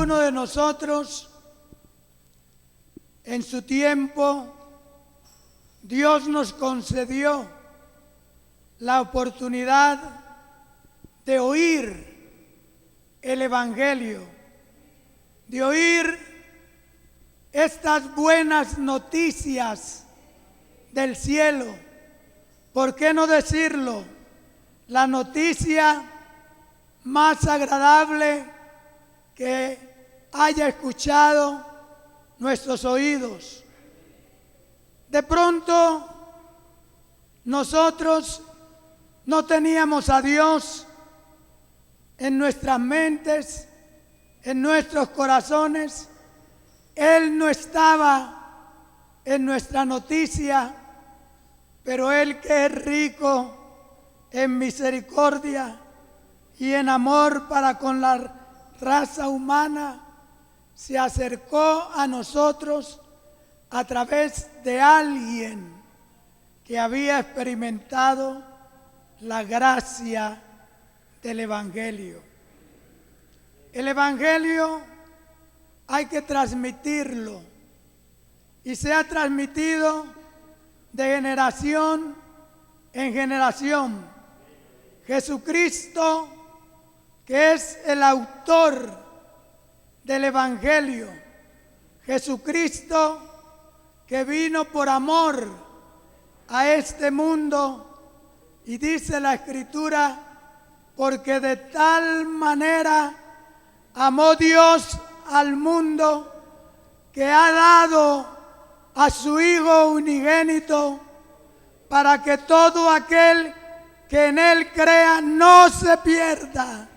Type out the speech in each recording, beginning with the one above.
uno de nosotros, en su tiempo, Dios nos concedió la oportunidad de oír el Evangelio, de oír estas buenas noticias del cielo. ¿Por qué no decirlo? La noticia más agradable que haya escuchado nuestros oídos. De pronto, nosotros no teníamos a Dios en nuestras mentes, en nuestros corazones. Él no estaba en nuestra noticia, pero Él, que es rico en misericordia y en amor para con la raza humana, se acercó a nosotros a través de alguien que había experimentado la gracia del Evangelio. El Evangelio hay que transmitirlo, y se ha transmitido de generación en generación. Jesucristo, que es el autor del Evangelio, Jesucristo que vino por amor a este mundo, y dice la Escritura, porque de tal manera amó Dios al mundo que ha dado a su Hijo unigénito, para que todo aquel que en Él crea no se pierda,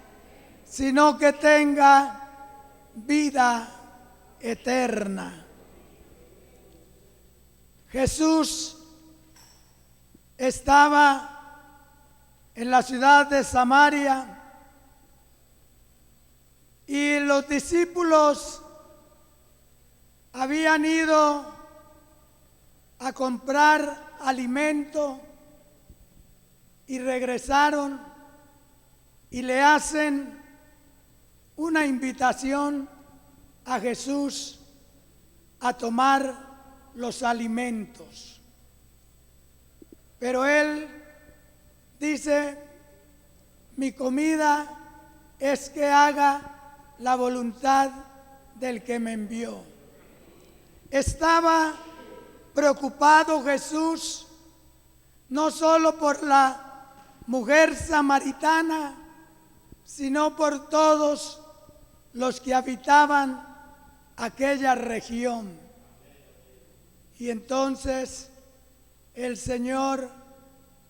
sino que tenga vida eterna. Jesús estaba en la ciudad de Samaria y los discípulos habían ido a comprar alimento y regresaron y le hacen una invitación a Jesús a tomar los alimentos. Pero Él dice: mi comida es que haga la voluntad del que me envió. Estaba preocupado Jesús no solo por la mujer samaritana, sino por todos los que habitaban aquella región. Y entonces el Señor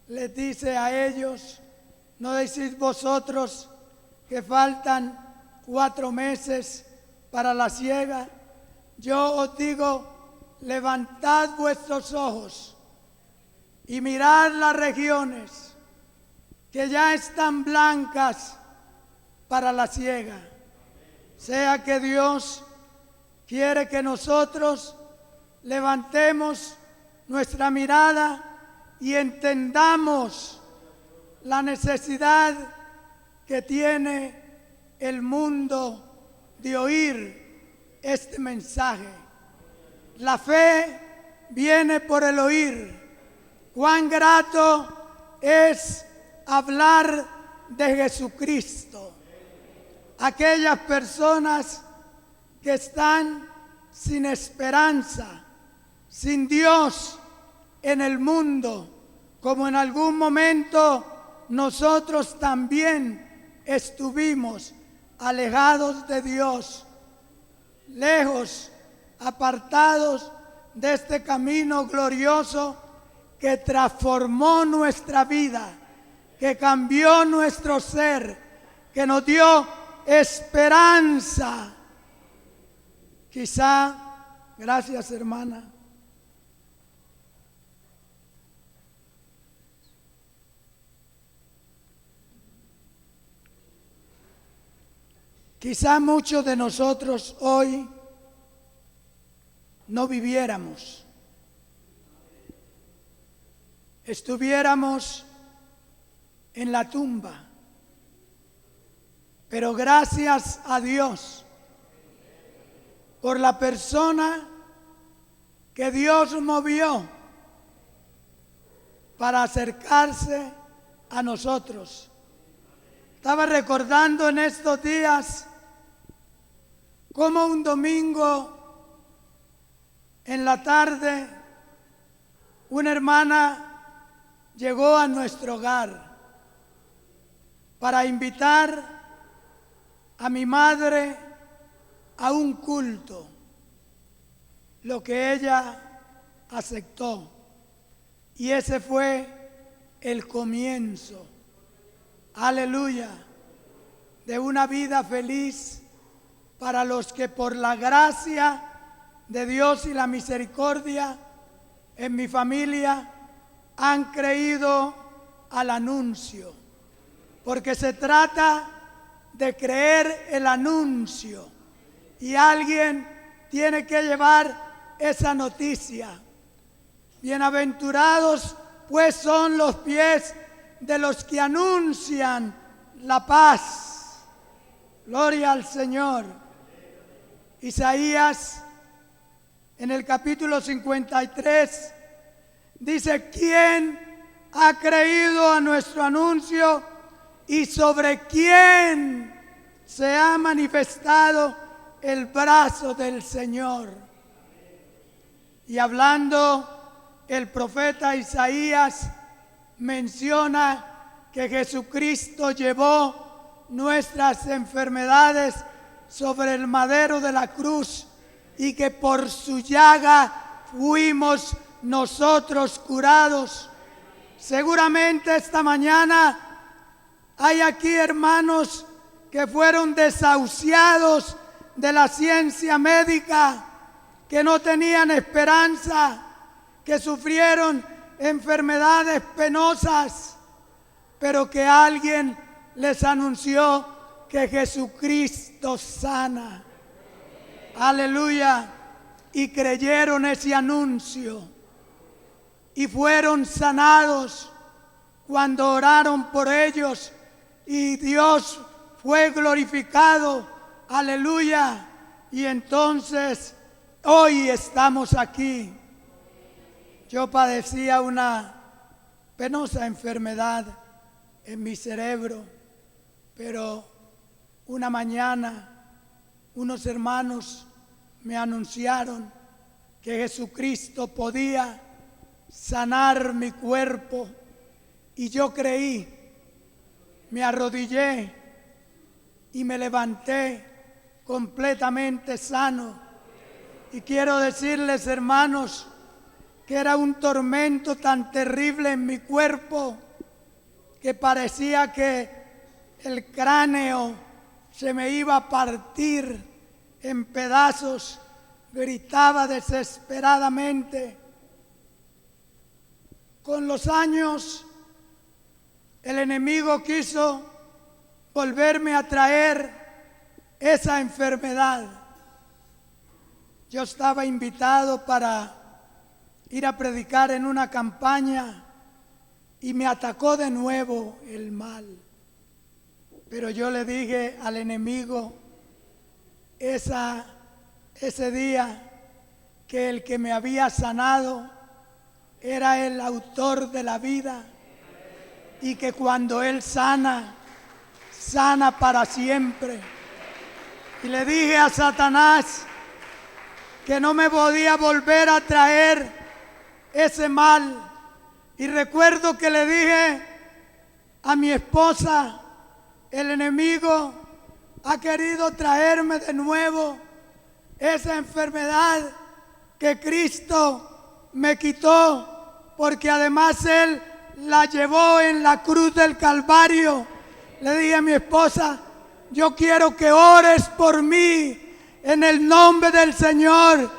les dice a ellos: ¿no decís vosotros que faltan 4 meses para la siega? Yo os digo, levantad vuestros ojos y mirad las regiones que ya están blancas para la siega. Sea que Dios quiere que nosotros levantemos nuestra mirada y entendamos la necesidad que tiene el mundo de oír este mensaje. La fe viene por el oír. Cuán grato es hablar de Jesucristo. Aquellas personas que están sin esperanza, sin Dios en el mundo, como en algún momento nosotros también estuvimos alejados de Dios, lejos, apartados de este camino glorioso que transformó nuestra vida, que cambió nuestro ser, que nos dio esperanza. Quizá, gracias hermana, quizá muchos de nosotros hoy no viviéramos, estuviéramos en la tumba, pero gracias a Dios por la persona que Dios movió para acercarse a nosotros. Estaba recordando en estos días cómo un domingo en la tarde una hermana llegó a nuestro hogar para invitar a mi madre a un culto, lo que ella aceptó. Y ese fue el comienzo, aleluya, de una vida feliz para los que por la gracia de Dios y la misericordia en mi familia han creído al anuncio, porque se trata de creer el anuncio y alguien tiene que llevar esa noticia. Bienaventurados pues son los pies de los que anuncian la paz. Gloria al Señor. Isaías en el capítulo 53 dice: ¿quién ha creído a nuestro anuncio y sobre quién se ha manifestado el brazo del Señor? Y hablando el profeta Isaías menciona que Jesucristo llevó nuestras enfermedades sobre el madero de la cruz y que por su llaga fuimos nosotros curados. Seguramente esta mañana hay aquí hermanos que fueron desahuciados de la ciencia médica, que no tenían esperanza, que sufrieron enfermedades penosas, pero que alguien les anunció que Jesucristo sana. Aleluya. Y creyeron ese anuncio y fueron sanados cuando oraron por ellos y Dios fue glorificado. Aleluya. Y entonces hoy estamos aquí. Yo padecía una penosa enfermedad en mi cerebro, pero una mañana unos hermanos me anunciaron que Jesucristo podía sanar mi cuerpo y yo creí, me arrodillé y me levanté completamente sano. Y quiero decirles, hermanos, que era un tormento tan terrible en mi cuerpo que parecía que el cráneo se me iba a partir en pedazos. Gritaba desesperadamente. Con los años, el enemigo quiso volverme a traer esa enfermedad. Yo estaba invitado para ir a predicar en una campaña y me atacó de nuevo el mal. Pero yo le dije al enemigo ese día que el que me había sanado era el autor de la vida y que cuando Él sana, sana para siempre. Y le dije a Satanás que no me podía volver a traer ese mal. Y recuerdo que le dije a mi esposa: el enemigo ha querido traerme de nuevo esa enfermedad que Cristo me quitó, porque además Él la llevó en la cruz del Calvario. Le dije a mi esposa: yo quiero que ores por mí en el nombre del Señor,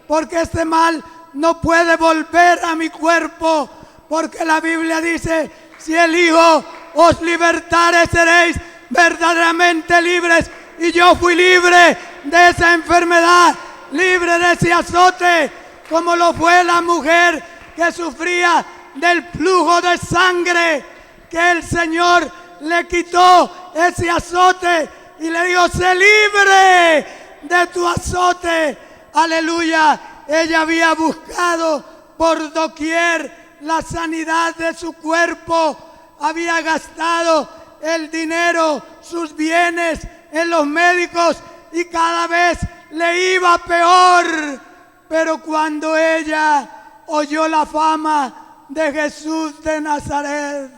porque este mal no puede volver a mi cuerpo, porque la Biblia dice: si el Hijo os libertare, seréis verdaderamente libres. Y yo fui libre de esa enfermedad, libre de ese azote, como lo fue la mujer que sufría del flujo de sangre, que el Señor le quitó ese azote y le dijo: sé libre de tu azote. Aleluya. Ella había buscado por doquier la sanidad de su cuerpo. Había gastado el dinero, sus bienes en los médicos y cada vez le iba peor. Pero cuando ella oyó la fama de Jesús de Nazaret,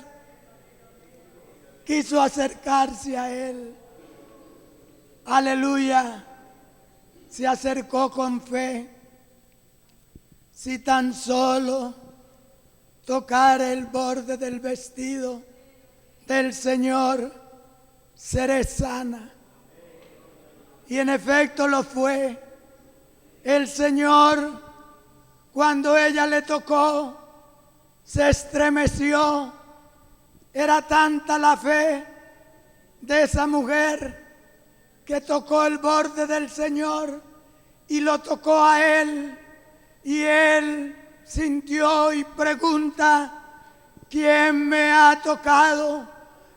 quiso acercarse a él. Aleluya. Se acercó con fe. Si tan solo tocara el borde del vestido del Señor, seré sana. Y en efecto lo fue. El Señor, cuando ella le tocó, se estremeció. Era tanta la fe de esa mujer que tocó el borde del Señor y lo tocó a él. Y él sintió y pregunta: ¿quién me ha tocado?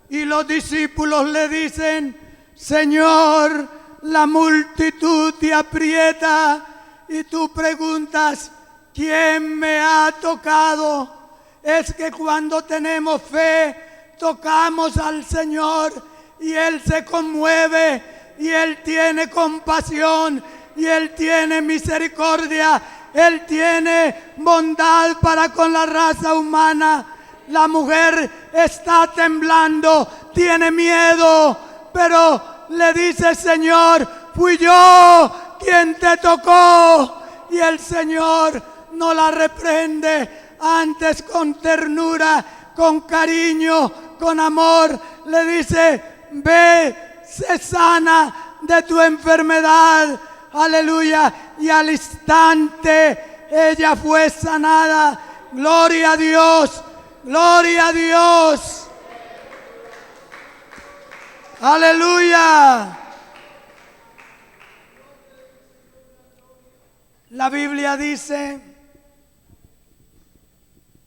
Y los discípulos le dicen: Señor, la multitud te aprieta y tú preguntas: ¿quién me ha tocado? Es que cuando tenemos fe, tocamos al Señor y Él se conmueve y Él tiene compasión y Él tiene misericordia. Él tiene bondad para con la raza humana. La mujer está temblando, tiene miedo, pero le dice: Señor, fui yo quien te tocó. Y el Señor no la reprende, antes con ternura, con cariño, con amor, le dice: ve, sé sana de tu enfermedad. Aleluya. Y al instante ella fue sanada. Gloria a Dios. Gloria a Dios. Aleluya. La Biblia dice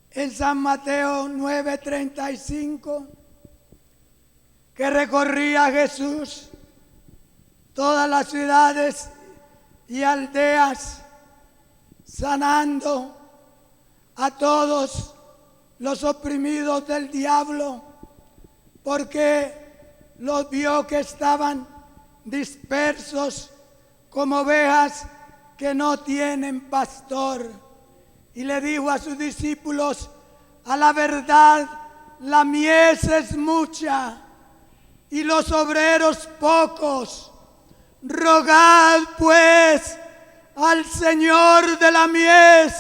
en San Mateo 9:35 que recorría Jesús todas las ciudades y aldeas, sanando a todos los oprimidos del diablo, porque los vio que estaban dispersos como ovejas que no tienen pastor. Y le dijo a sus discípulos: a la verdad, la mies es mucha y los obreros pocos. Rogad pues al Señor de la mies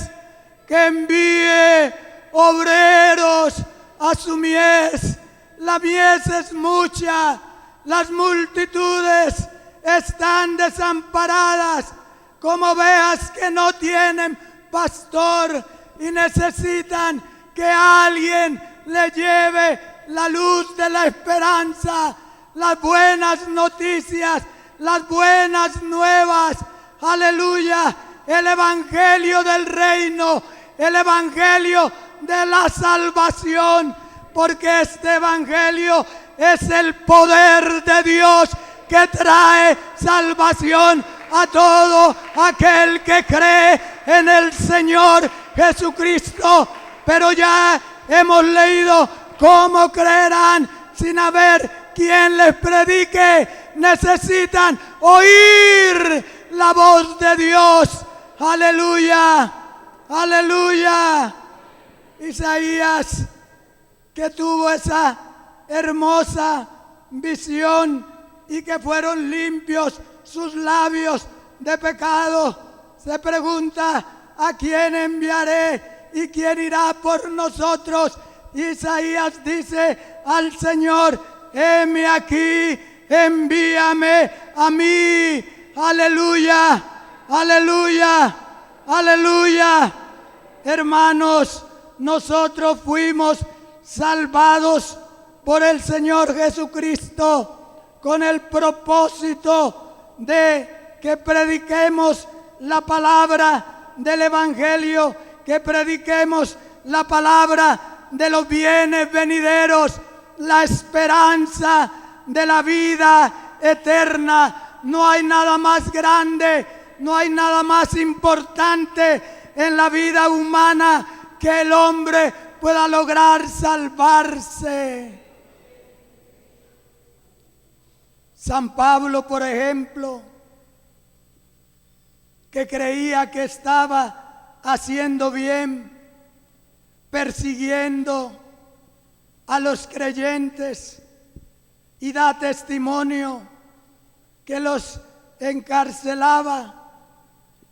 que envíe obreros a su mies. La mies es mucha, las multitudes están desamparadas como ovejas que no tienen pastor y necesitan que alguien le lleve la luz de la esperanza, las buenas noticias, las buenas nuevas. Aleluya. El evangelio del reino, el evangelio de la salvación, porque este evangelio es el poder de Dios que trae salvación a todo aquel que cree en el Señor Jesucristo. Pero ya hemos leído: ¿cómo creerán sin haber quien les predique? Necesitan oír la voz de Dios. Aleluya, aleluya. Isaías, que tuvo esa hermosa visión y que fueron limpios sus labios de pecado, se pregunta: ¿a quién enviaré y quién irá por nosotros? Isaías dice al Señor: heme aquí, envíame a mí. Aleluya, aleluya, aleluya. Hermanos, nosotros fuimos salvados por el Señor Jesucristo con el propósito de que prediquemos la palabra del Evangelio, que prediquemos la palabra de los bienes venideros, la esperanza de la vida eterna. no hay nada más grande, no hay nada más importante en la vida humana que el hombre pueda lograr salvarse. San Pablo, por ejemplo, que creía que estaba haciendo bien, persiguiendo a los creyentes, y da testimonio que los encarcelaba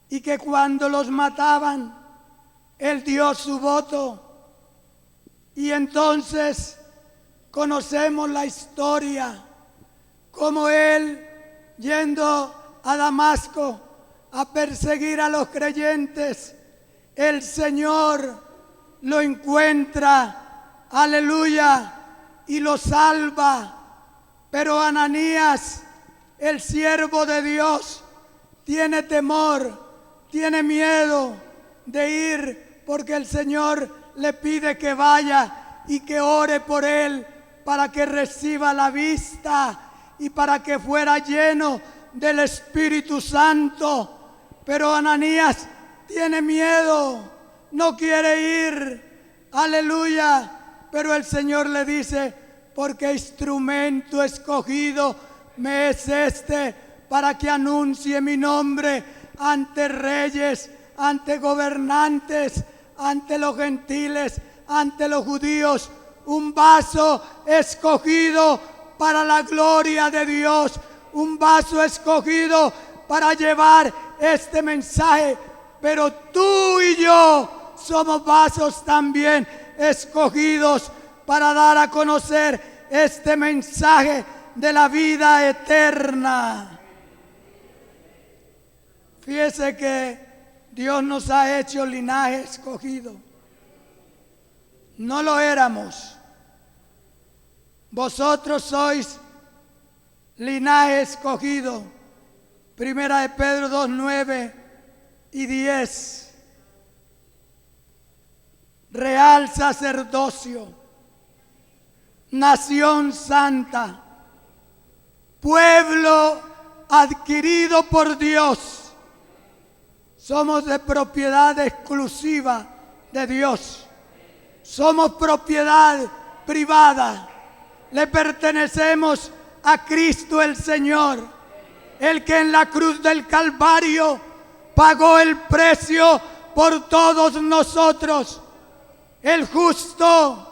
y que cuando los mataban, él dio su voto. Y entonces conocemos la historia, como él, yendo a Damasco a perseguir a los creyentes, el Señor lo encuentra, aleluya, y lo salva. Pero Ananías, el siervo de Dios, tiene temor, tiene miedo de ir, porque el Señor le pide que vaya y que ore por él para que reciba la vista y para que fuera lleno del Espíritu Santo. Pero Ananías tiene miedo, no quiere ir, aleluya. Pero el Señor le dice: porque instrumento escogido me es este para que anuncie mi nombre ante reyes, ante gobernantes, ante los gentiles, ante los judíos. Un vaso escogido para la gloria de Dios, un vaso escogido para llevar este mensaje. Pero tú y yo somos vasos también escogidos para dar a conocer este mensaje de la vida eterna. Fíjese que Dios nos ha hecho linaje escogido. No lo éramos. Vosotros sois linaje escogido. Primera de Pedro 2, 9 y 10. Real sacerdocio, nación santa, pueblo adquirido por Dios. Somos de propiedad exclusiva de Dios. Somos propiedad privada. Le pertenecemos a Cristo el Señor, el que en la cruz del Calvario pagó el precio por todos nosotros. El justo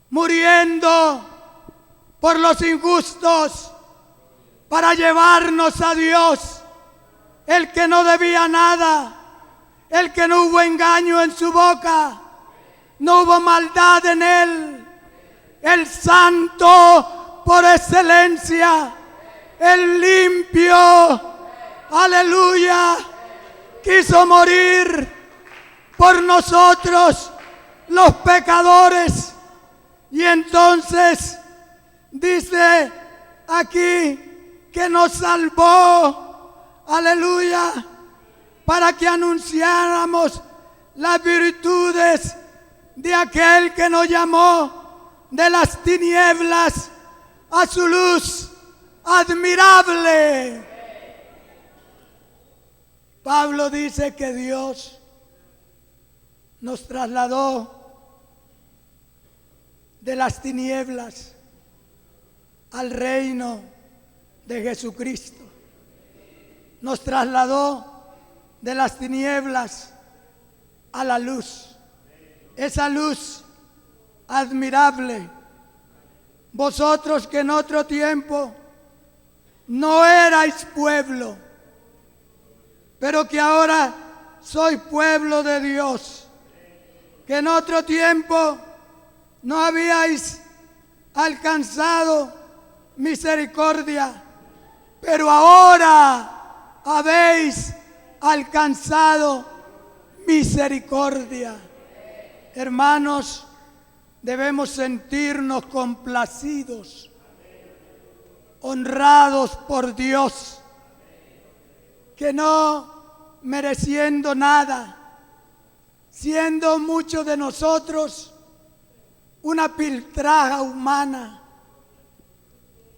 muriendo por los injustos para llevarnos a Dios. El que no debía nada, el que no hubo engaño en su boca, no hubo maldad en él, el santo por excelencia, el limpio, aleluya, quiso morir por nosotros los pecadores. Y entonces dice aquí que nos salvó, aleluya, para que anunciáramos las virtudes de aquel que nos llamó de las tinieblas a su luz admirable. Pablo dice que Dios nos trasladó de las tinieblas al reino de Jesucristo. Nos trasladó de las tinieblas a la luz. Esa luz admirable. Vosotros que en otro tiempo no erais pueblo, pero que ahora sois pueblo de Dios. Que en otro tiempo no habíais alcanzado misericordia, pero ahora habéis alcanzado misericordia. Hermanos, debemos sentirnos complacidos, honrados por Dios, que no mereciendo nada, siendo muchos de nosotros una piltraja humana,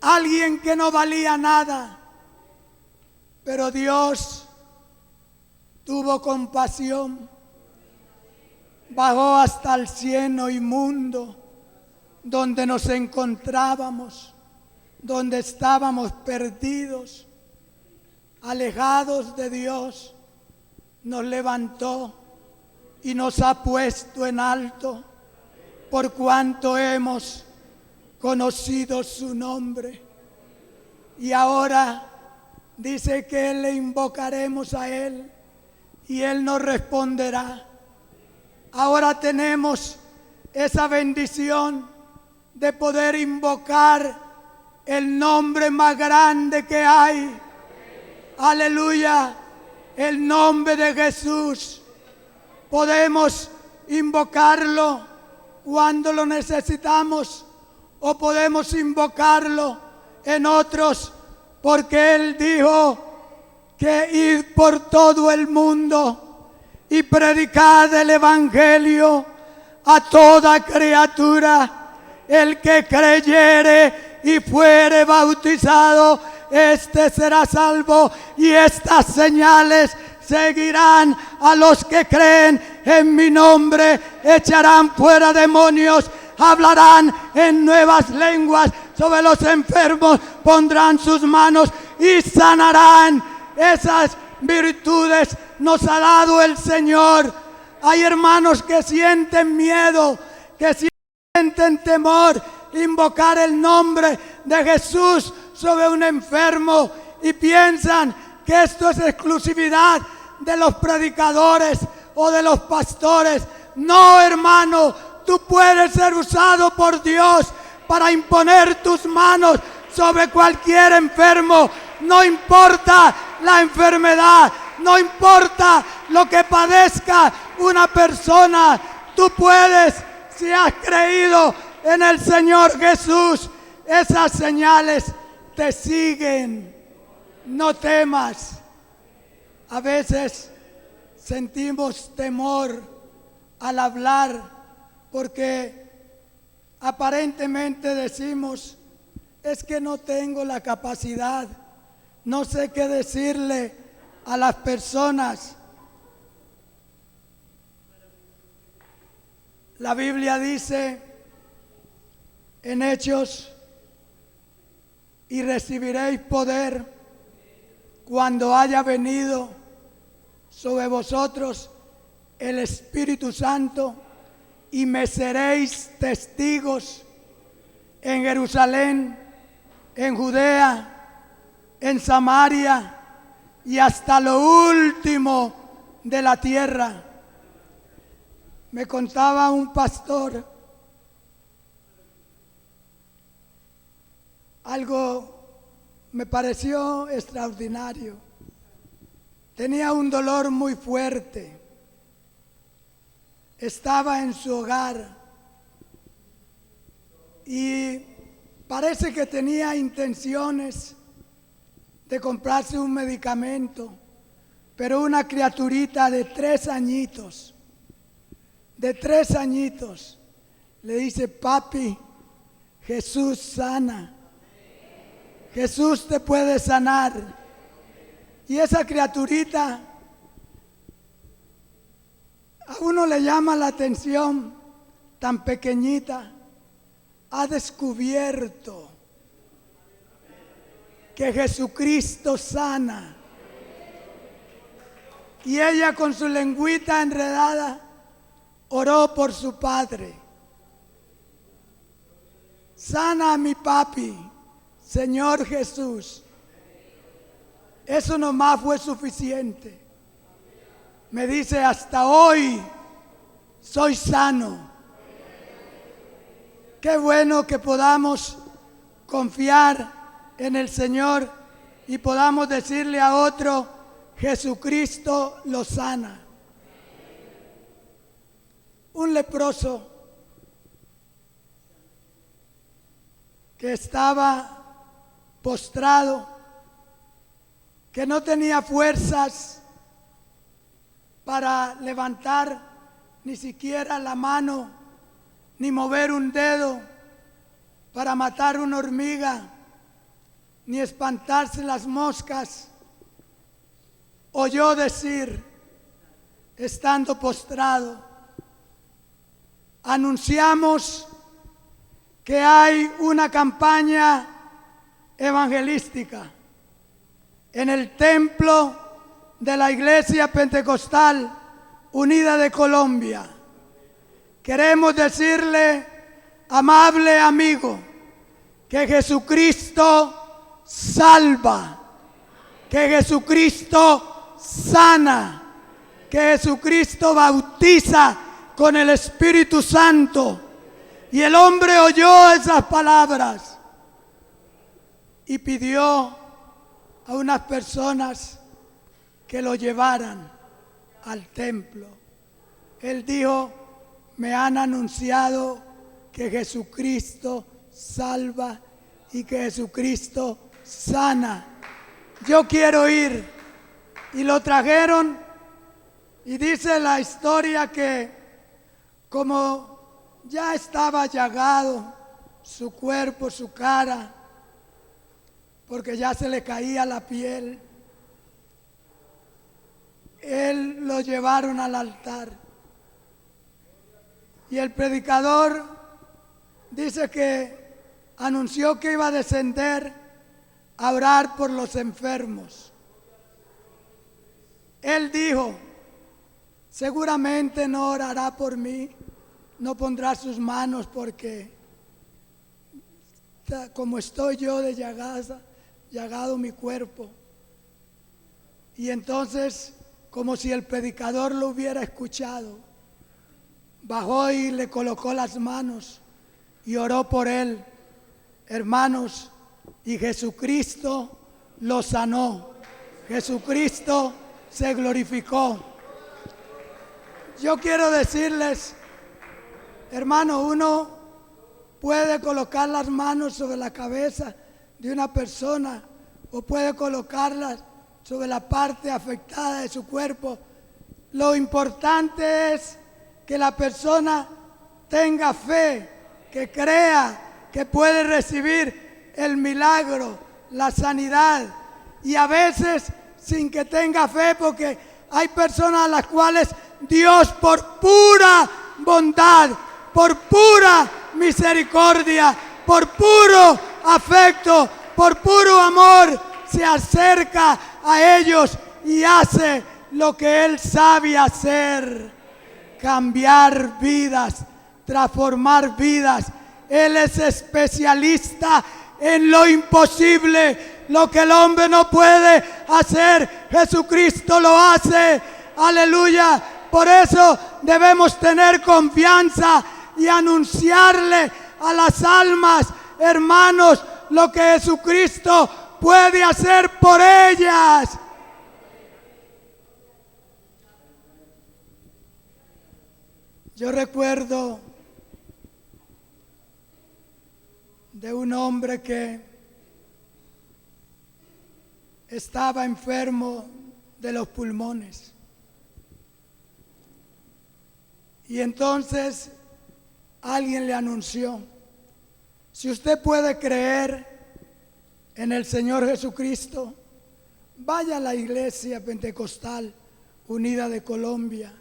alguien que no valía nada, Pero Dios tuvo compasión, bajó hasta el cieno inmundo donde nos encontrábamos, donde estábamos perdidos, alejados de Dios, nos levantó y nos ha puesto en alto por cuanto hemos conocido su nombre. Y ahora dice que le invocaremos a Él y Él nos responderá. Ahora tenemos esa bendición de poder invocar el nombre más grande que hay. Aleluya, el nombre de Jesús. Podemos invocarlo cuando lo necesitamos o podemos invocarlo en otros, porque Él dijo que id por todo el mundo y predicad el Evangelio a toda criatura. El que creyere y fuere bautizado, este será salvo, y estas señales seguirán a los que creen en mi nombre. Echarán fuera demonios, hablarán en nuevas lenguas, sobre los enfermos pondrán sus manos y sanarán. Esas virtudes nos ha dado el Señor. Hay hermanos que sienten miedo, que sienten temor, invocar el nombre de Jesús sobre un enfermo y piensan que esto es exclusividad de los predicadores o de los pastores. No, hermano, tú puedes ser usado por Dios para imponer tus manos sobre cualquier enfermo. No importa la enfermedad, no importa lo que padezca una persona, tú puedes, si has creído en el Señor Jesús, esas señales te siguen. No temas. A veces sentimos temor al hablar porque aparentemente decimos, es que no tengo la capacidad, no sé qué decirle a las personas. La Biblia dice en Hechos, y recibiréis poder cuando haya venido sobre vosotros el Espíritu Santo, y me seréis testigos en Jerusalén, en Judea, en Samaria y hasta lo último de la tierra. Me contaba un pastor algo, me pareció extraordinario. Tenía un dolor muy fuerte. Estaba en su hogar y parece que tenía intenciones de comprarse un medicamento, pero una criaturita de 3 añitos, le dice, papi, Jesús sana, Jesús te puede sanar. Y esa criaturita a uno le llama la atención, tan pequeñita, ha descubierto que Jesucristo sana. Y ella con su lengüita enredada oró por su padre. Sana a mi papi, Señor Jesús. Eso nomás fue suficiente. Me dice, hasta hoy soy sano. Qué bueno que podamos confiar en el Señor y podamos decirle a otro, Jesucristo lo sana. Un leproso que estaba postrado, que no tenía fuerzas para levantar ni siquiera la mano, ni mover un dedo para matar una hormiga, ni espantarse las moscas. oyó decir, estando postrado, anunciamos que hay una campaña evangelística en el templo de la Iglesia Pentecostal Unida de Colombia. Queremos decirle, amable amigo, que Jesucristo salva, que Jesucristo sana, que Jesucristo bautiza con el Espíritu Santo. Y el hombre oyó esas palabras y pidió a unas personas que lo llevaran al templo. Él dijo, me han anunciado que Jesucristo salva y que Jesucristo sana. Yo quiero ir. Y lo trajeron y dice la historia que como ya estaba llagado su cuerpo, su cara, porque ya se le caía la piel, él lo llevaron al altar. Y el predicador dice que anunció que iba a descender a orar por los enfermos. Él dijo, seguramente no orará por mí, no pondrá sus manos porque como estoy yo de llagado mi cuerpo. Y entonces, como si el predicador lo hubiera escuchado, bajó y le colocó las manos y oró por él, hermanos, y Jesucristo lo sanó. Jesucristo se glorificó. Yo quiero decirles, hermano, uno puede colocar las manos sobre la cabeza de una persona o puede colocarlas sobre la parte afectada de su cuerpo. Lo importante es que la persona tenga fe, que crea que puede recibir el milagro, la sanidad. Y a veces sin que tenga fe, porque hay personas a las cuales Dios por pura bondad, por pura misericordia, por puro afecto, por puro amor, se acerca a ellos y hace lo que Él sabe hacer: cambiar vidas, transformar vidas. Él es especialista en lo imposible. Lo que el hombre no puede hacer, Jesucristo lo hace. Aleluya. Por eso debemos tener confianza y anunciarle a las almas, hermanos, lo que Jesucristo puede hacer por ellas. Yo recuerdo de un hombre que estaba enfermo de los pulmones. Y entonces alguien le anunció: si usted puede creer en el Señor Jesucristo, vaya a la Iglesia Pentecostal Unida de Colombia.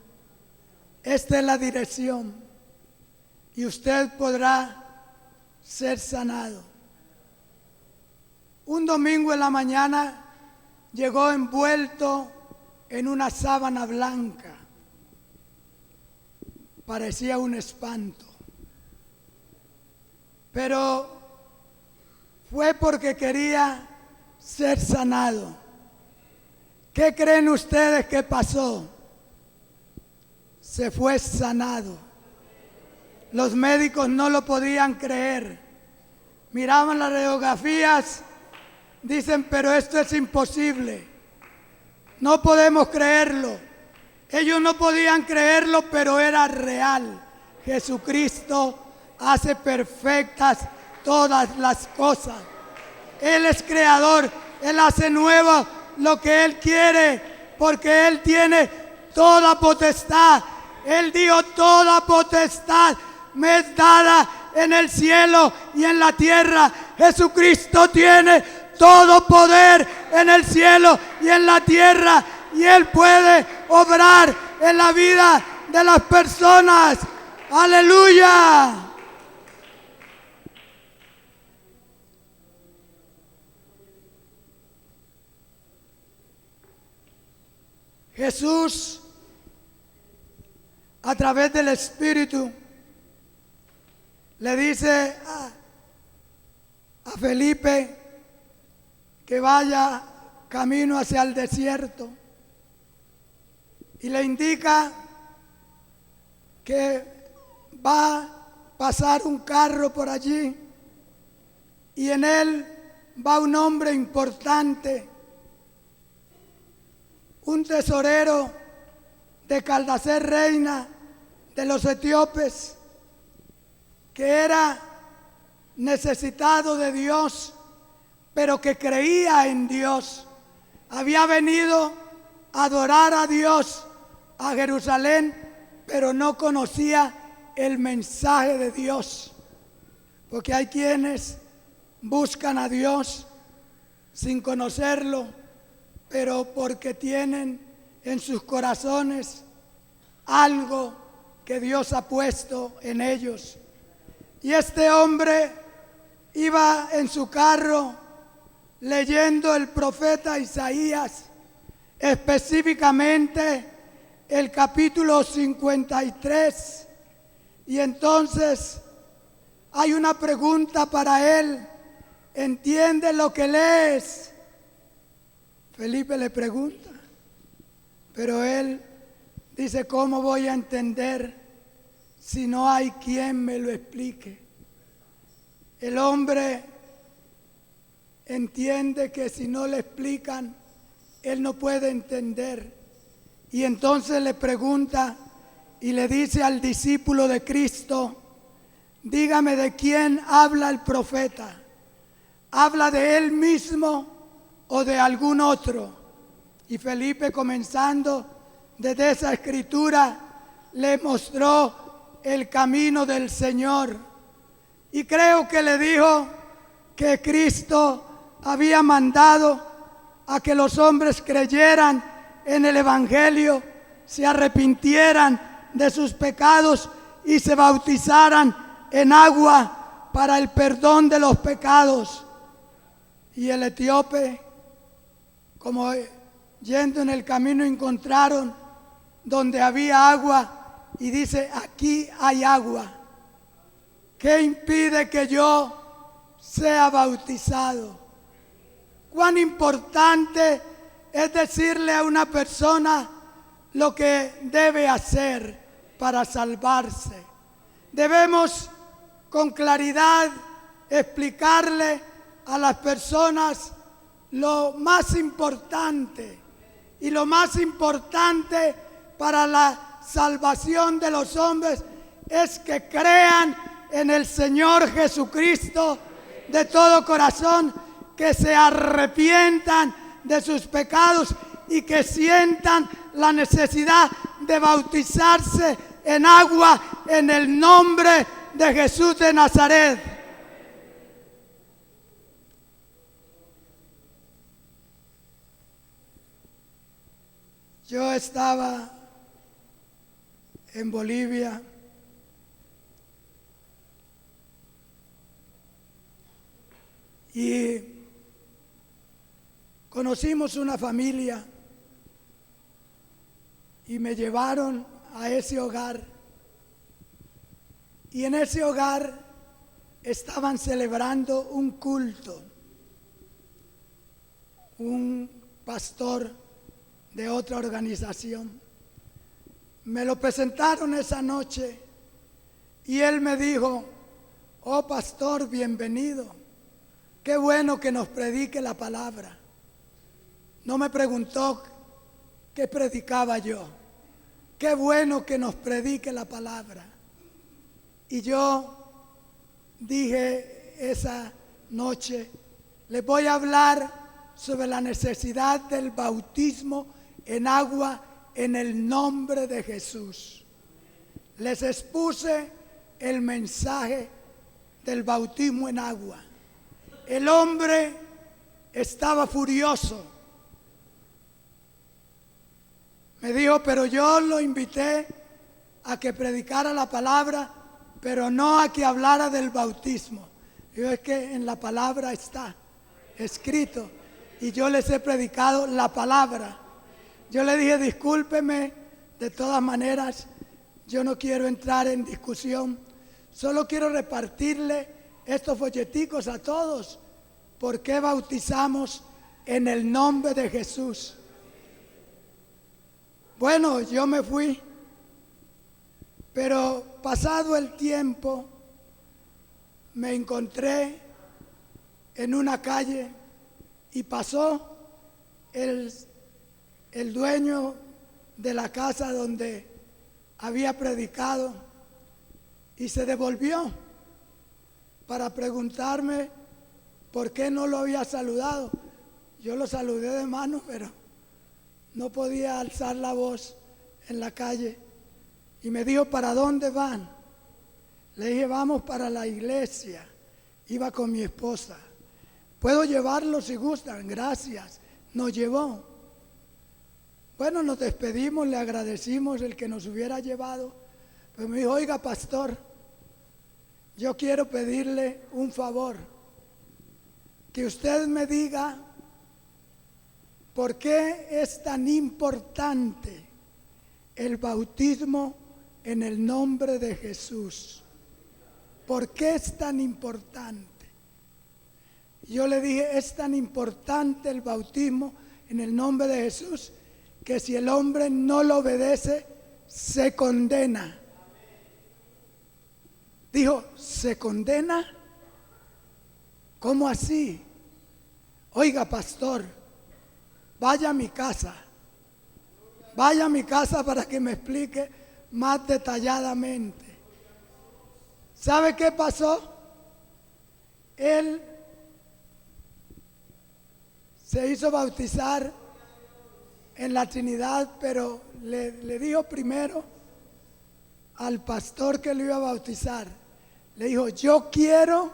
Esta es la dirección y usted podrá ser sanado. Un domingo en la mañana llegó envuelto en una sábana blanca. Parecía un espanto. Pero fue porque quería ser sanado. ¿Qué creen ustedes que pasó? Se fue sanado. Los médicos no lo podían creer. Miraban las radiografías, dicen, pero esto es imposible. No podemos creerlo. Ellos no podían creerlo, pero era real. Jesucristo hace perfectas todas las cosas. Él es creador. Él hace nuevo lo que Él quiere, porque Él tiene toda potestad. Él dijo: toda potestad me es dada en el cielo y en la tierra. Jesucristo tiene todo poder en el cielo y en la tierra. y Él puede obrar en la vida de las personas. Aleluya. Jesús, a través del Espíritu, le dice a Felipe que vaya camino hacia el desierto y le indica que va a pasar un carro por allí y en él va un hombre importante, un tesorero de Caldacer, reina de los etíopes, que era necesitado de Dios, pero que creía en Dios. Había venido a adorar a Dios a Jerusalén, pero no conocía el mensaje de Dios. Porque hay quienes buscan a Dios sin conocerlo, pero porque tienen en sus corazones algo que Dios ha puesto en ellos. Y este hombre iba en su carro leyendo el profeta Isaías, específicamente el capítulo 53. Y entonces hay una pregunta para él: ¿entiendes lo que lees? Felipe le pregunta, pero él dice: ¿cómo voy a entender si no hay quien me lo explique? El hombre entiende que si no le explican, él no puede entender. Y entonces le pregunta y le dice al discípulo de Cristo: dígame, ¿de quién habla el profeta? ¿Habla de él mismo o de algún otro? Y Felipe, comenzando desde esa escritura, le mostró el camino del Señor. Y creo que le dijo que Cristo había mandado a que los hombres creyeran en el Evangelio, se arrepintieran de sus pecados y se bautizaran en agua para el perdón de los pecados. Y el etíope, como yendo en el camino, encontraron donde había agua y dice: aquí hay agua. ¿Qué impide que yo sea bautizado? Cuán importante es decirle a una persona lo que debe hacer para salvarse. Debemos con claridad explicarle a las personas lo más importante, y lo más importante para la salvación de los hombres es que crean en el Señor Jesucristo de todo corazón, que se arrepientan de sus pecados y que sientan la necesidad de bautizarse en agua en el nombre de Jesús de Nazaret. Yo estaba en Bolivia y conocimos una familia y me llevaron a ese hogar, y en ese hogar estaban celebrando un culto. Un pastor de otra organización me lo presentaron esa noche y él me dijo: oh pastor, bienvenido, qué bueno que nos predique la palabra. No me preguntó qué predicaba yo. Qué bueno que nos predique la palabra. Y yo dije esa noche: les voy a hablar sobre la necesidad del bautismo en agua en el nombre de Jesús. Les expuse el mensaje del bautismo en agua. El hombre estaba furioso Me dijo, pero yo lo invité a que predicara la palabra, pero no a que hablara del bautismo. Yo, es que en la palabra está escrito y yo les he predicado la palabra. Yo le dije, discúlpeme, de todas maneras, yo no quiero entrar en discusión, solo quiero repartirle estos folleticos a todos. ¿Por qué bautizamos en el nombre de Jesús? Bueno, yo me fui, pero pasado el tiempo me encontré en una calle y pasó el dueño de la casa donde había predicado y se devolvió para preguntarme por qué no lo había saludado. Yo lo saludé de mano, pero no podía alzar la voz en la calle. Y me dijo, ¿para dónde van? Le dije, vamos para la iglesia. Iba con mi esposa. ¿Puedo llevarlos si gustan? Gracias. Nos llevó. Bueno, nos despedimos, le agradecimos el que nos hubiera llevado. Pero me dijo, oiga, pastor, yo quiero pedirle un favor. Que usted me diga por qué es tan importante el bautismo en el nombre de Jesús. ¿Por qué es tan importante? Yo le dije, es tan importante el bautismo en el nombre de Jesús que si el hombre no lo obedece, se condena. Dijo, ¿se condena? ¿Cómo así? Oiga, pastor, vaya a mi casa. Vaya a mi casa para que me explique más detalladamente. ¿Sabe qué pasó? Él se hizo bautizar en la Trinidad, pero le dijo primero al pastor que lo iba a bautizar. Le dijo, yo quiero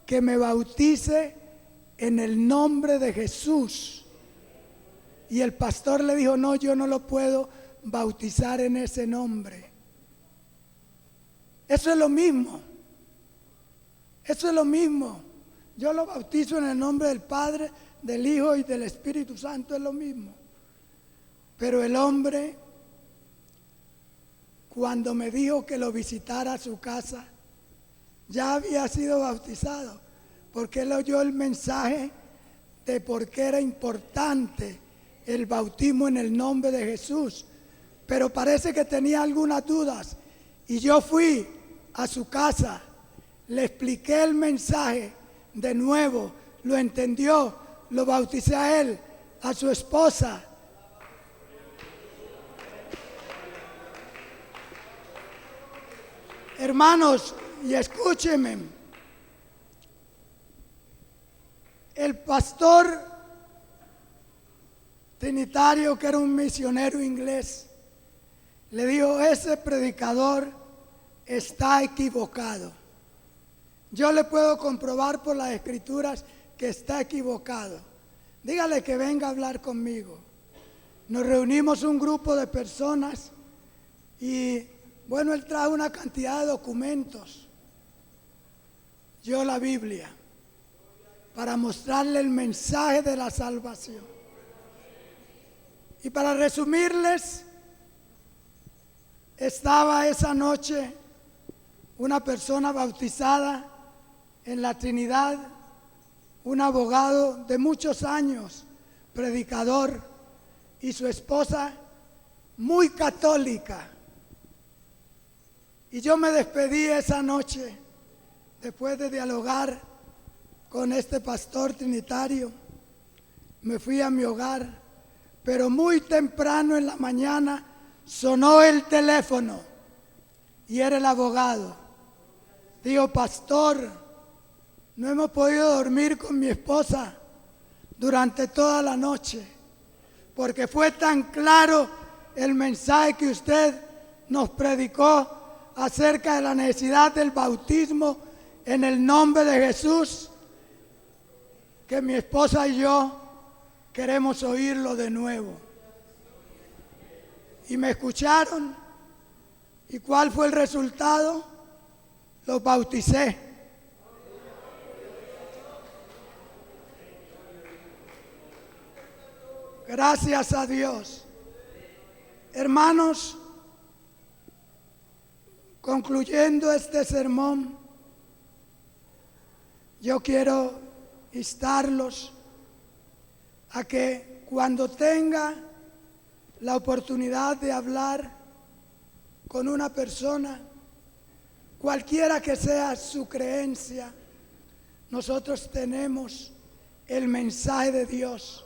que me bautice en el nombre de Jesús. Y el pastor le dijo, no, yo no lo puedo bautizar en ese nombre. Eso es lo mismo. Eso es lo mismo. Yo lo bautizo en el nombre del Padre, del Hijo y del Espíritu Santo, es lo mismo. Pero el hombre, cuando me dijo que lo visitara a su casa, ya había sido bautizado, porque él oyó el mensaje de por qué era importante el bautismo en el nombre de Jesús. Pero parece que tenía algunas dudas y yo fui a su casa, le expliqué el mensaje de nuevo, lo entendió, lo bauticé a él, a su esposa. Hermanos, y escúchenme, el pastor trinitario, que era un misionero inglés, le dijo, ese predicador está equivocado. Yo le puedo comprobar por las escrituras que está equivocado. Dígale que venga a hablar conmigo. Nos reunimos un grupo de personas y bueno, él trajo una cantidad de documentos. Yo la Biblia, para mostrarle el mensaje de la salvación. Y para resumirles, estaba esa noche una persona bautizada en la Trinidad, un abogado de muchos años, predicador, y su esposa muy católica. Y yo me despedí esa noche, después de dialogar con este pastor trinitario. Me fui a mi hogar, pero muy temprano en la mañana sonó el teléfono y era el abogado. Digo, pastor, no hemos podido dormir con mi esposa durante toda la noche, porque fue tan claro el mensaje que usted nos predicó acerca de la necesidad del bautismo en el nombre de Jesús, que mi esposa y yo queremos oírlo de nuevo. y me escucharon. ¿Y cuál fue el resultado? Los bauticé. Gracias a Dios. Hermanos, concluyendo este sermón, yo quiero instarlos a que cuando tenga la oportunidad de hablar con una persona, cualquiera que sea su creencia, nosotros tenemos el mensaje de Dios,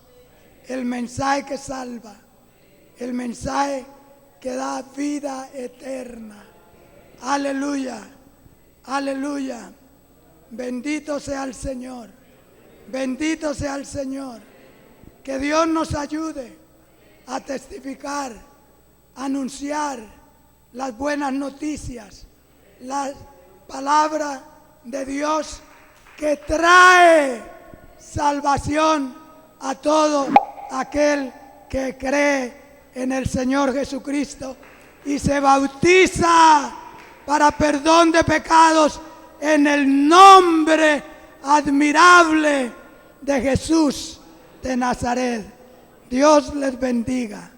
el mensaje que salva, el mensaje que da vida eterna. Aleluya, aleluya. Bendito sea el Señor, bendito sea el Señor. Que Dios nos ayude a testificar, a anunciar las buenas noticias, la palabra de Dios que trae salvación a todo aquel que cree en el Señor Jesucristo y se bautiza para perdón de pecados en el nombre admirable de Jesús de Nazaret. Dios les bendiga.